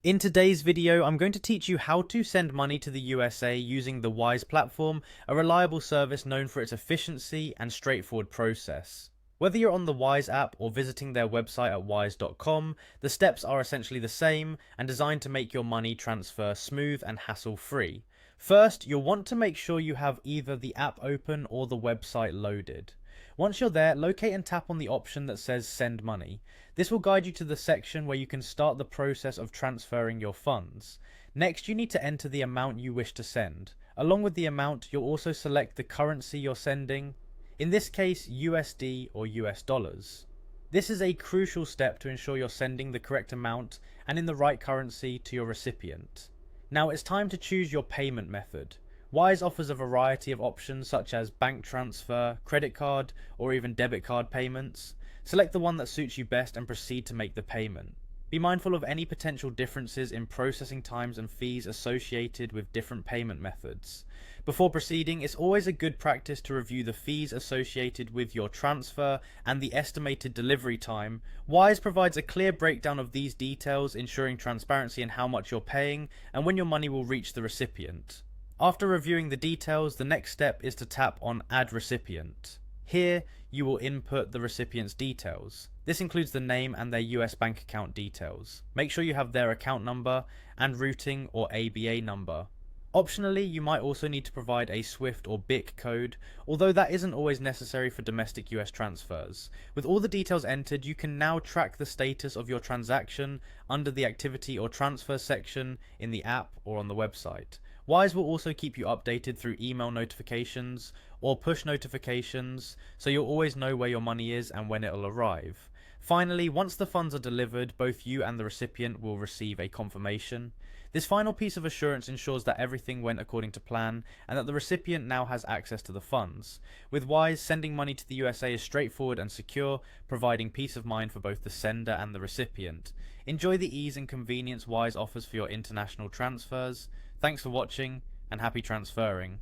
In today's video, I'm going to teach you how to send money to the USA using the Wise platform, a reliable service known for its efficiency and straightforward process. Whether you're on the Wise app or visiting their website at wise.com, the steps are essentially the same and designed to make your money transfer smooth and hassle-free. First, you'll want to make sure you have either the app open or the website loaded. Once you're there, locate and tap on the option that says Send Money. This will guide you to the section where you can start the process of transferring your funds. Next, you need to enter the amount you wish to send. Along with the amount, you'll also select the currency you're sending, in this case USD or US dollars. This is a crucial step to ensure you're sending the correct amount and in the right currency to your recipient. Now it's time to choose your payment method. Wise offers a variety of options such as bank transfer, credit card, or even debit card payments. Select the one that suits you best and proceed to make the payment. Be mindful of any potential differences in processing times and fees associated with different payment methods. Before proceeding, it's always a good practice to review the fees associated with your transfer and the estimated delivery time. Wise provides a clear breakdown of these details, ensuring transparency in how much you're paying and when your money will reach the recipient. After reviewing the details, the next step is to tap on Add Recipient. Here, you will input the recipient's details. This includes the name and their US bank account details. Make sure you have their account number and routing or ABA number. Optionally, you might also need to provide a SWIFT or BIC code, although that isn't always necessary for domestic US transfers. With all the details entered, you can now track the status of your transaction under the Activity or Transfer section in the app or on the website. Wise will also keep you updated through email notifications or push notifications, so you'll always know where your money is and when it'll arrive. Finally, once the funds are delivered, both you and the recipient will receive a confirmation. This final piece of assurance ensures that everything went according to plan and that the recipient now has access to the funds. With Wise, sending money to the USA is straightforward and secure, providing peace of mind for both the sender and the recipient. Enjoy the ease and convenience Wise offers for your international transfers. Thanks for watching and happy transferring.